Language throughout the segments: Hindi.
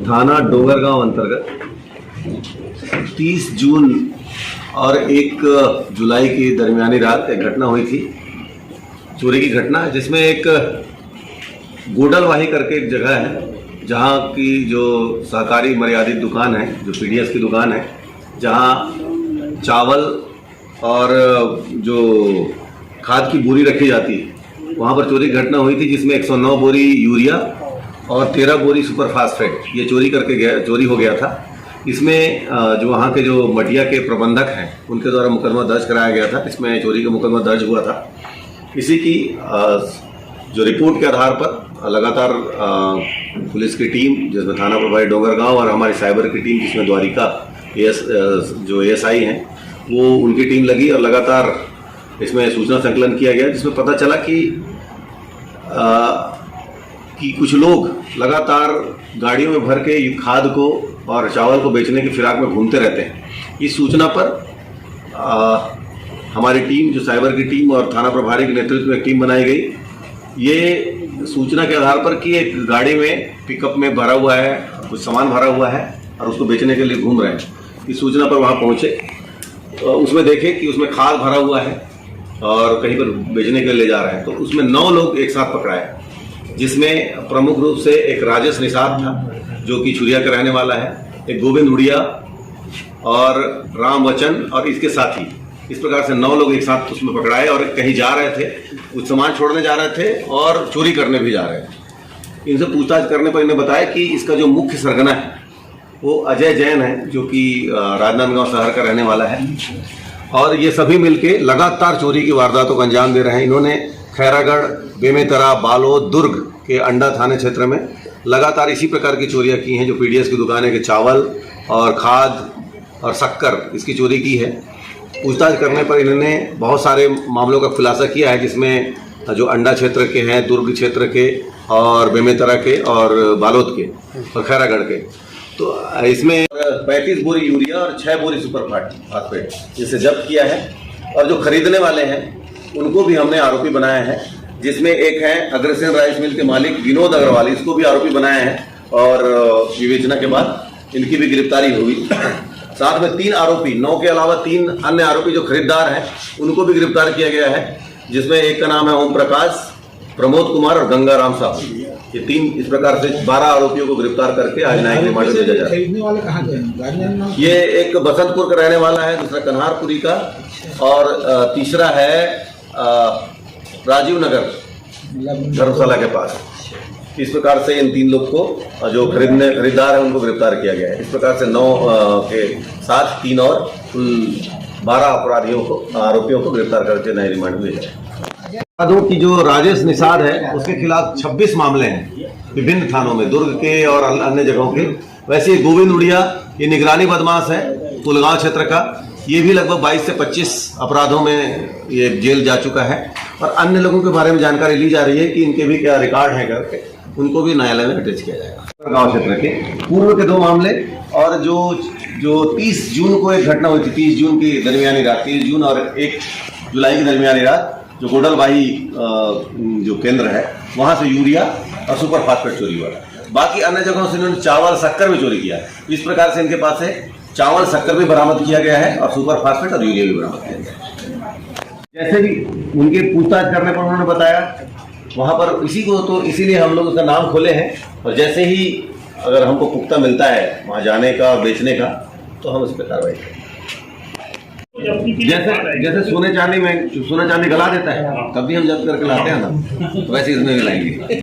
थाना डोंगरगांव अंतर्गत 30 जून और 1 जुलाई की दरमियानी रात एक घटना हुई थी, चोरी की घटना, जिसमें एक गोडलवाही करके एक जगह है जहां की जो सहकारी मर्यादित दुकान है, जो पीडीएस की दुकान है, जहां चावल और जो खाद की बोरी रखी जाती है, वहां पर चोरी की घटना हुई थी, जिसमें 109 बोरी यूरिया और 13 बोरी सुपर फास्फेट ये चोरी हो गया था। इसमें जो वहाँ के जो मटिया के प्रबंधक हैं उनके द्वारा मुकदमा दर्ज कराया गया था। इसमें चोरी का मुकदमा दर्ज हुआ था। इसी की जो रिपोर्ट के आधार पर लगातार पुलिस की टीम, जिसमें थाना प्रभारी डोंगरगांव और हमारी साइबर की टीम, जिसमें द्वारिका जो एएसआई हैं, वो उनकी टीम लगी और लगातार इसमें सूचना संकलन किया गया, जिसमें पता चला कि कुछ लोग लगातार गाड़ियों में भर के खाद को और चावल को बेचने की फिराक में घूमते रहते हैं। इस सूचना पर हमारी टीम, जो साइबर की टीम और थाना प्रभारी के नेतृत्व में एक टीम बनाई गई। ये सूचना के आधार पर कि एक गाड़ी में पिकअप में भरा हुआ है, कुछ सामान भरा हुआ है और उसको बेचने के लिए घूम रहे हैं। इस सूचना पर वहाँ पहुँचे, उसमें देखे कि उसमें खाद भरा हुआ है और कहीं पर बेचने के लिए ले जा रहे हैं। तो उसमें 9 लोग एक साथ पकड़ाए, जिसमें प्रमुख रूप से एक राजेश निषाद था जो कि छुरिया का रहने वाला है, एक गोविंद उड़िया और राम वचन और इसके साथी। इस प्रकार से 9 लोग एक साथ उसमें पकड़ाए और कहीं जा रहे थे, कुछ सामान छोड़ने जा रहे थे और चोरी करने भी जा रहे थे। इनसे पूछताछ करने पर इन्हें बताया कि इसका जो मुख्य सरगना है वो अजय जैन है, जो कि राजनांदगांव शहर का रहने वाला है, और ये सभी मिलके लगातार चोरी की वारदातों को अंजाम दे रहे हैं। इन्होंने खैरागढ़, बेमेतरा, बालोद, दुर्ग के अंडा थाने क्षेत्र में लगातार इसी प्रकार की चोरियां की हैं। जो पीडीएस की दुकान है कि चावल और खाद और शक्कर, इसकी चोरी की है। पूछताछ करने पर इन्होंने बहुत सारे मामलों का खुलासा किया है, जिसमें जो अंडा क्षेत्र के हैं, दुर्ग क्षेत्र के और बेमेतरा के और बालोद के और खैरागढ़ के। तो इसमें 35 बोरी यूरिया और 6 बोरी सुपर फास्फेट जिसे जब्त किया है। और जो खरीदने वाले हैं उनको भी हमने आरोपी बनाया है, जिसमें एक है अग्रसेन राइस मिल के मालिक विनोद अग्रवाल, इसको भी आरोपी बनाया है और विवेचना के बाद इनकी भी गिरफ्तारी हुई। साथ में 3 आरोपी, 9 के अलावा 3 अन्य आरोपी जो खरीदार हैं उनको भी गिरफ्तार किया गया है, जिसमें एक का नाम है ओम प्रकाश, प्रमोद कुमार और गंगाराम साहू। ये 3 इस प्रकार से 12 आरोपियों को गिरफ्तार करके आज न्यायिक रिमांड में भेजा जा रहा है। खरीदने वाले कहाँ के? ये एक बसंतपुर का रहने वाला है, दूसरा कन्हारपुरी का और तीसरा है राजीव नगर धर्मशाला के पास। इस प्रकार से इन 3 लोग को, जो खरीदार है, उनको गिरफ्तार किया गया है। इस प्रकार से 9 के साथ 3 और कुल 12 आरोपियों को गिरफ्तार करके न्यायिक रिमांड में भेजा है। अपराधों की जो राजेश निषाद है उसके खिलाफ 26 मामले हैं विभिन्न थानों में, दुर्ग के और अन्य जगहों के। वैसे गोविंद उड़िया ये निगरानी बदमाश है कुलगांव क्षेत्र का, ये भी लगभग 22 से 25 अपराधों में ये जेल जा चुका है। और अन्य लोगों के बारे में जानकारी ली जा रही है कि इनके भी क्या रिकॉर्ड है करके, उनको भी न्यायालय में अटैच किया जाएगा। गांव क्षेत्र के पूर्व के 2 मामले और जो 30 जून को एक घटना हुई थी, 30 जून की दरमियानी रात, 30 जून और 1 जुलाई की दरमियानी रात, जो गोडलवाही जो केंद्र है वहां से यूरिया और सुपर फास्फेट चोरी हुआ। बाकी अन्य जगहों से इन्होंने चावल, शक्कर भी चोरी किया है। इस प्रकार से इनके पास से चावल, शक्कर भी बरामद किया गया है और सुपर फास्फेट और यूरिया भी बरामद किया गया है। जैसे भी उनके पूछताछ करने पर उन्होंने बताया वहां पर इसीलिए हम लोग उसका नाम खोले हैं। और जैसे ही अगर हमको पुख्ता मिलता है वहां जाने का और बेचने का, तो हम उस पर कार्रवाई करेंगे। जैसे सोने चांदी गला देता है, तब भी हम जब्त करके लाते हैं ना, तो वैसे इसमें भी लाएंगे।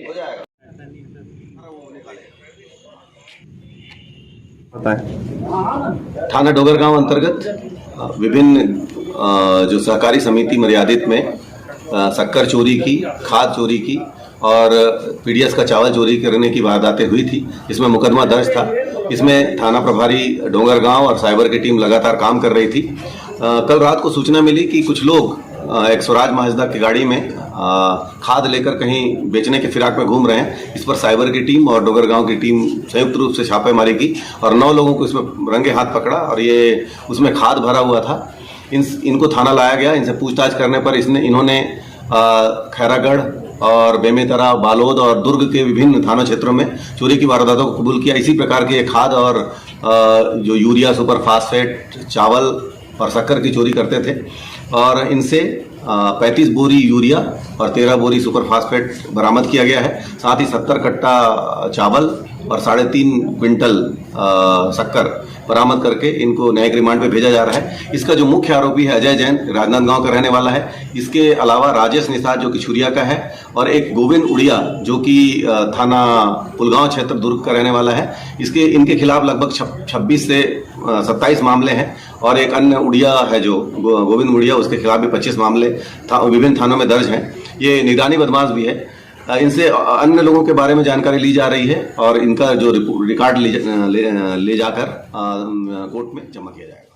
हो जाएगा। थाना डोंगरगांव अंतर्गत विभिन्न जो सहकारी समिति मर्यादित में शक्कर चोरी की, खाद चोरी की और पीडीएस का चावल चोरी करने की वारदातें हुई थी। इसमें मुकदमा दर्ज था। इसमें थाना प्रभारी डोंगरगांव और साइबर की टीम लगातार काम कर रही थी। कल रात को सूचना मिली कि कुछ लोग एक स्वराज माजदा की गाड़ी में खाद लेकर कहीं बेचने के फिराक में घूम रहे हैं। इस पर साइबर की टीम और डोंगरगांव की टीम संयुक्त रूप से छापेमारी की और 9 लोगों को इसमें रंगे हाथ पकड़ा और ये उसमें खाद भरा हुआ था। इनको थाना लाया गया। इनसे पूछताछ करने पर इन्होंने खैरागढ़ और बेमेतरा, बालोद और दुर्ग के विभिन्न थाना क्षेत्रों में चोरी की वारदातों को कबूल किया। इसी प्रकार के खाद और जो यूरिया, सुपर फास्फेट, चावल और शक्कर की चोरी करते थे और इनसे 35 बोरी यूरिया और 13 बोरी सुपर फास्फेट बरामद किया गया है। साथ ही 70 कट्टा चावल और 3.5 क्विंटल शक्कर बरामद करके इनको न्यायिक रिमांड पे भेजा जा रहा है। इसका जो मुख्य आरोपी है अजय जैन, राजनांदगांव का रहने वाला है। इसके अलावा राजेश निषाद जो कि छुरिया का है और एक गोविंद उड़िया जो कि थाना पुलगांव क्षेत्र दुर्ग का रहने वाला है। इनके खिलाफ लगभग 26 से 27 मामले हैं और एक अन्य उड़िया है जो गोविंद उड़िया, उसके खिलाफ भी 25 मामले विभिन्न थानों में दर्ज हैं। ये निगरानी बदमाश भी है। इनसे अन्य लोगों के बारे में जानकारी ली जा रही है और इनका जो रिकॉर्ड ले जाकर कोर्ट में जमा किया जाएगा।